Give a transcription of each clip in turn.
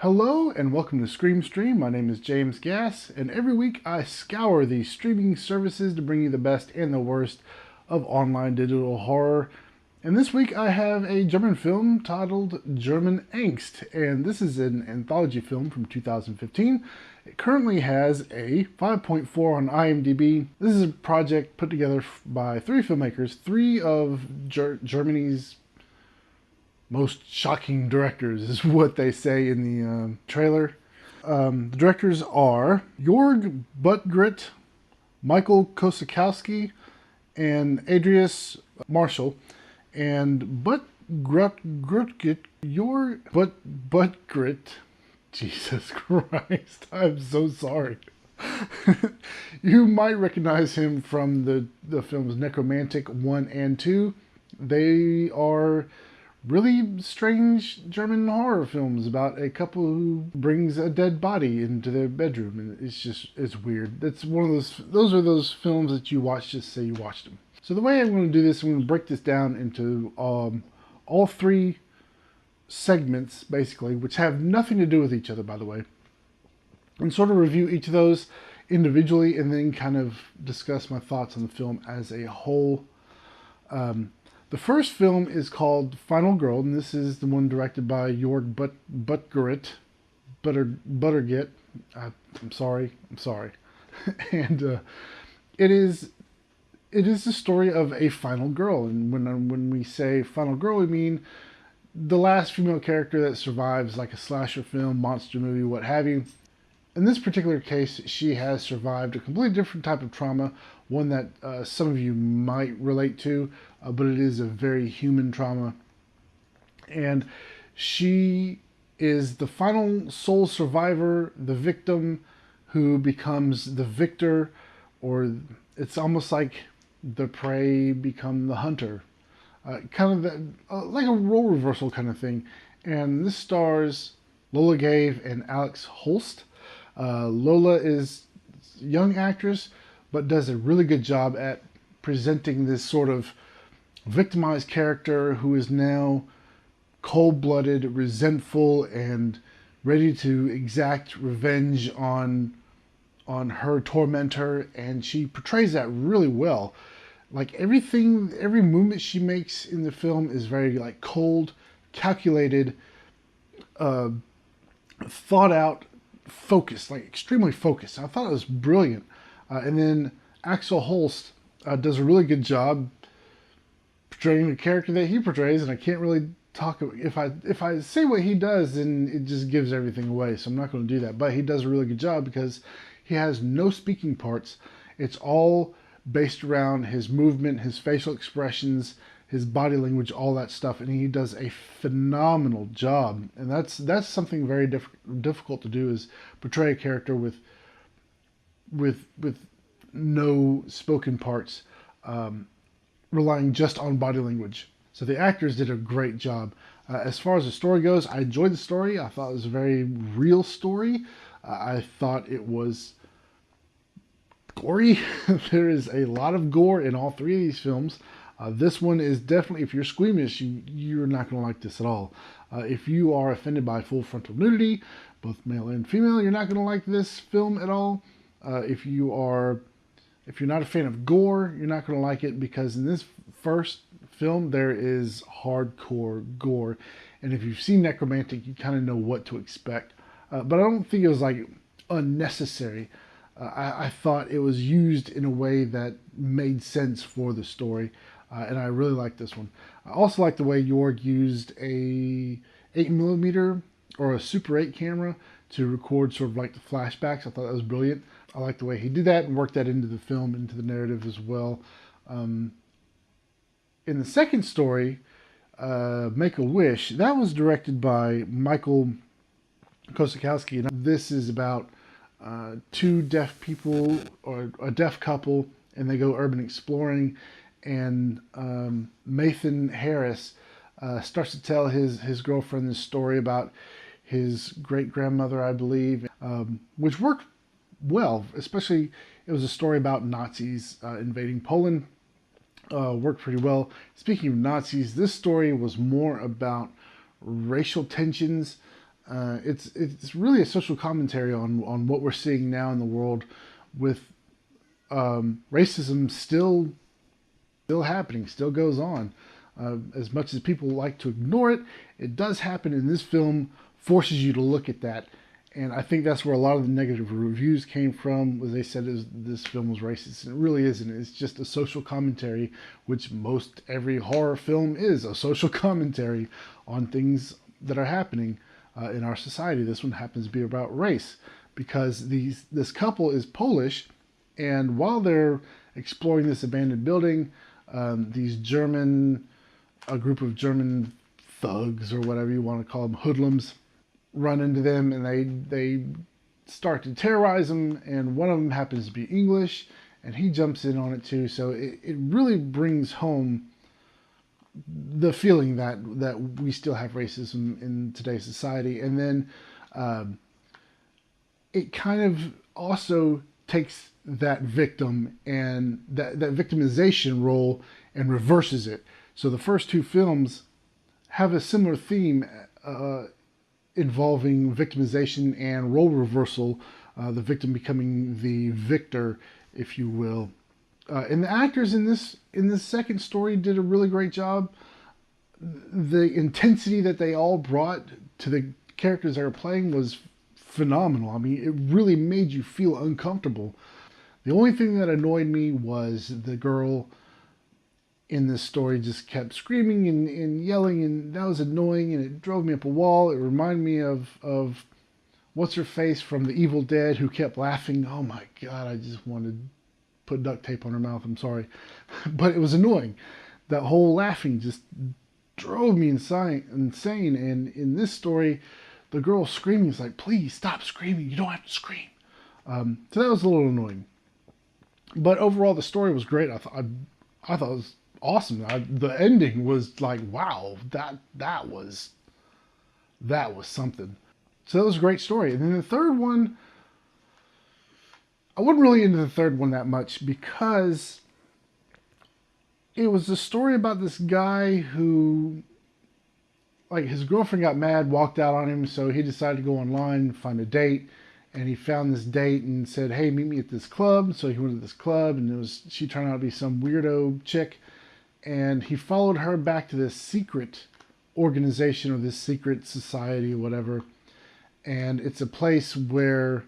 Hello and welcome to Scream Stream. My name is James Gass, and every week I scour the streaming services to bring you the best and the worst of online digital horror. And this week I have a German film titled German Angst, and this is an anthology film from 2015. It currently has a 5.4 on IMDb. This is a project put together by three filmmakers, three of Germany's most shocking directors, is what they say in the trailer. The directors are Jorg, Buttgereit, Michal Kosakowski, and Andreas Marcshall. And Buttgereit, Jesus Christ, I'm so sorry. You might recognize him from the films Necromantic 1 and 2. They are really strange German horror films about a couple who brings a dead body into their bedroom, and it's weird. That's one of those are those films that you watch just say you watched them. So the way I'm going to do this, I'm going to break this down into all three segments, basically, which have nothing to do with each other, by the way, and sort of review each of those individually, and then kind of discuss my thoughts on the film as a whole. The first film is called Final Girl, and this is the one directed by Jorg Buttgereit. I'm sorry. And it is the story of a final girl. And when we say final girl, we mean the last female character that survives, like a slasher film, monster movie, what have you. In this particular case, she has survived a completely different type of trauma, one that some of you might relate to, but it is a very human trauma. And she is the final sole survivor, the victim who becomes the victor, or it's almost like the prey become the hunter. Kind of like a role reversal kind of thing. And this stars Lola Gave and Axel Holst. Lola is a young actress, but does a really good job at presenting this sort of victimized character who is now cold-blooded, resentful, and ready to exact revenge on her tormentor, and she portrays that really well. Like every movement she makes in the film is very like cold, calculated, thought out, focused, like extremely focused. I thought it was brilliant. And then Axel Holst does a really good job portraying the character that he portrays, and I can't really talk. If I say what he does, then it just gives everything away, so I'm not going to do that. But he does a really good job because he has no speaking parts. It's all based around his movement, his facial expressions, his body language, all that stuff, and he does a phenomenal job. And that's something very difficult to do, is portray a character with no spoken parts, relying just on body language. So the actors did a great job. As far as the story goes, I enjoyed the story. I thought it was a very real story. I thought it was gory. There is a lot of gore in all three of these films. This one is definitely, if you're squeamish, you're not going to like this at all. If you are offended by full frontal nudity, both male and female, you're not going to like this film at all. If you're not a fan of gore, you're not going to like it, because in this first film there is hardcore gore, and if you've seen Necromantic, you kind of know what to expect. But I don't think it was like unnecessary. I thought it was used in a way that made sense for the story, and I really like this one. I also like the way Jorg used a 8mm or a Super 8 camera to record sort of like the flashbacks. I thought that was brilliant. I like the way he did that and worked that into the film, into the narrative as well. In the second story, Make a Wish, that was directed by Michal Kosakowski. And this is about two deaf people, or a deaf couple, and they go urban exploring. And Nathan Harris starts to tell his girlfriend this story about his great-grandmother, I believe, which worked well. Especially, it was a story about Nazis invading Poland. Worked pretty well. Speaking of Nazis, this story was more about racial tensions It's really a social commentary on what we're seeing now in the world, with racism still happening, still goes on. As much as people like to ignore it, it does happen, and this film forces you to look at that. And I think that's where a lot of the negative reviews came from, was they said this film was racist. And it really isn't. It's just a social commentary, which most every horror film is, a social commentary on things that are happening in our society. This one happens to be about race, because this couple is Polish, and while they're exploring this abandoned building, a group of German thugs, or whatever you want to call them, hoodlums, run into them, and they start to terrorize them, and one of them happens to be English, and he jumps in on it too. So it really brings home the feeling that we still have racism in today's society. And then it kind of also takes that victim and that victimization role and reverses it. So the first two films have a similar theme involving victimization and role reversal, the victim becoming the victor, if you will. And the actors in this second story did a really great job. The intensity that they all brought to the characters they were playing was phenomenal. I mean, it really made you feel uncomfortable. The only thing that annoyed me was the girl in this story just kept screaming and yelling, and that was annoying, and it drove me up a wall. It reminded me of what's her face from The Evil Dead, who kept laughing. Oh my God, I just wanted to put duct tape on her mouth. I'm sorry. But it was annoying. That whole laughing just drove me insane. And in this story, the girl screaming is like, please stop screaming. You don't have to scream. So that was a little annoying. But overall, the story was great. I thought it was awesome. The ending was like, wow, that was something. So that was a great story. And then the third one, I wasn't really into the third one that much, because it was a story about this guy who, like, his girlfriend got mad, walked out on him, so he decided to go online, find a date. And he found this date and said, hey, meet me at this club. So he went to this club, and she turned out to be some weirdo chick. And he followed her back to this secret organization, or this secret society, or whatever. And it's a place where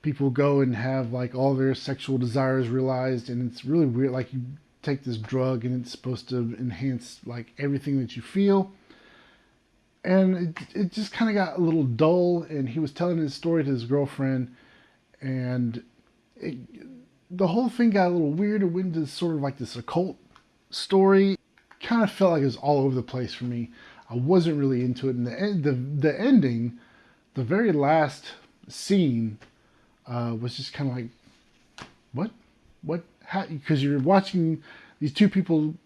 people go and have like all their sexual desires realized. And it's really weird. Like, you take this drug and it's supposed to enhance like everything that you feel. And it just kind of got a little dull, and he was telling his story to his girlfriend, and the whole thing got a little weird. It went into sort of like this occult story. Kind of felt like it was all over the place for me. I wasn't really into it. And the ending, the very last scene, was just kind of like, what? How? Because you're watching these two people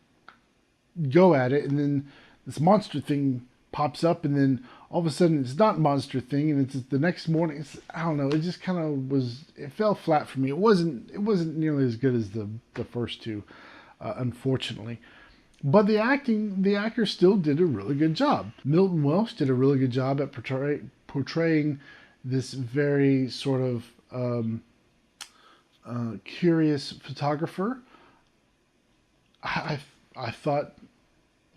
go at it, and then this monster thing pops up, and then all of a sudden it's not monster thing, and it's the next morning. I don't know. It just kind of was. It fell flat for me. It wasn't nearly as good as the first two, unfortunately. But the actors still did a really good job. Milton Welsh did a really good job at portraying this very sort of curious photographer. I thought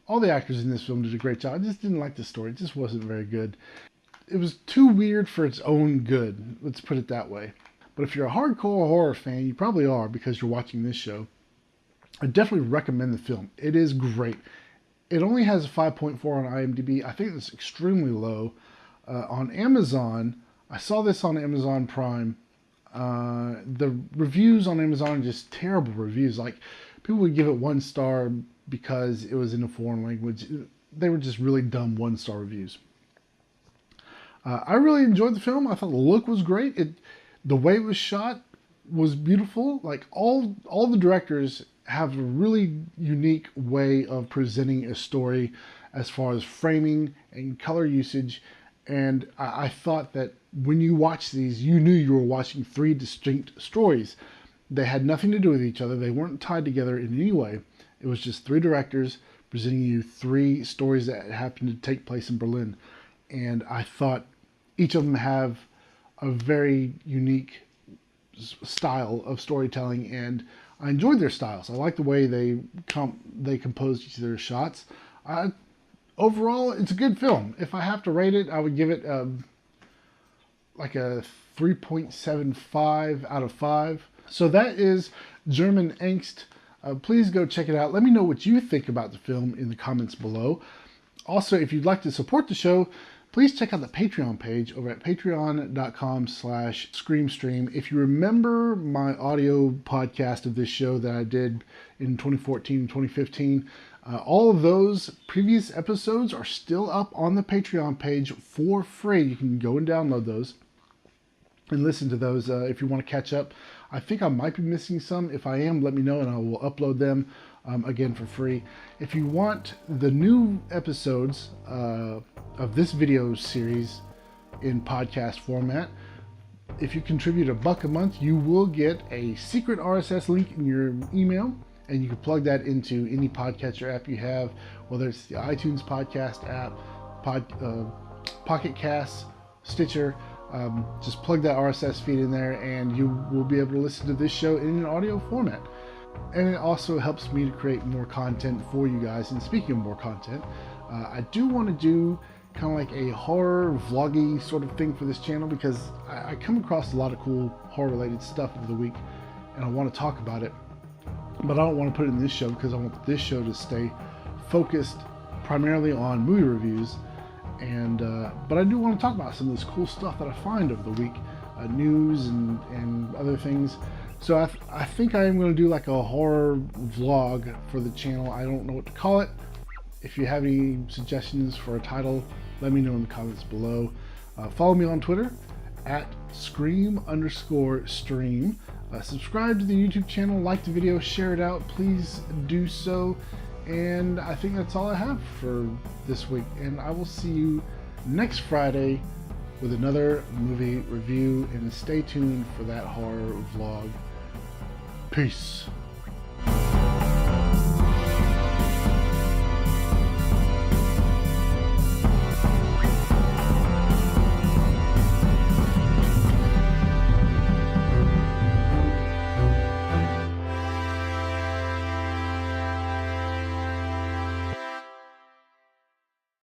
all the actors in this film did a great job. I just didn't like the story. It just wasn't very good. It was too weird for its own good. Let's put it that way. But if you're a hardcore horror fan, you probably are, because you're watching this show, I definitely recommend the film. It is great. It only has a 5.4 on IMDb. I think it's extremely low. On Amazon, I saw this on Amazon Prime. The reviews on Amazon are just terrible reviews. Like, people would give it 1 star because it was in a foreign language. They were just really dumb 1-star reviews. I really enjoyed the film. I thought the look was great. The way it was shot was beautiful. Like, all the directors have a really unique way of presenting a story as far as framing and color usage. And I thought that when you watch these, you knew you were watching 3 distinct stories. They had nothing to do with each other. They weren't tied together in any way. It was just 3 directors presenting you 3 stories that happened to take place in Berlin. And I thought each of them have a very unique style of storytelling, and I enjoyed their styles. I like the way they composed each of their shots. Overall, it's a good film. If I have to rate it, I would give it like a 3.75 out of 5. So that is German Angst. Please go check it out. Let me know what you think about the film in the comments below. Also, if you'd like to support the show, please check out the Patreon page over at patreon.com/screamstream. If you remember my audio podcast of this show that I did in 2014 and 2015, all of those previous episodes are still up on the Patreon page for free. You can go and download those and listen to those if you want to catch up. I think I might be missing some. If I am, let me know and I will upload them again for free. If you want the new episodes of this video series in podcast format, if you contribute $1 a month, you will get a secret RSS link in your email, and you can plug that into any podcatcher app you have, whether it's the iTunes podcast app, Pocket Casts, Stitcher. Just plug that RSS feed in there and you will be able to listen to this show in an audio format. And it also helps me to create more content for you guys. And speaking of more content, I do want to do kind of like a horror vloggy sort of thing for this channel, because I come across a lot of cool horror related stuff over the week and I want to talk about it, but I don't want to put it in this show because I want this show to stay focused primarily on movie reviews. And but I do want to talk about some of this cool stuff that I find over the week, news and other things. So I think I am going to do like a horror vlog for the channel. I don't know what to call it. If you have any suggestions for a title, let me know in the comments below. Follow me on Twitter at @scream_stream. Subscribe to the YouTube channel, like the video, share it out. Please do so. And I think that's all I have for this week. And I will see you next Friday with another movie review. And stay tuned for that horror vlog. Peace.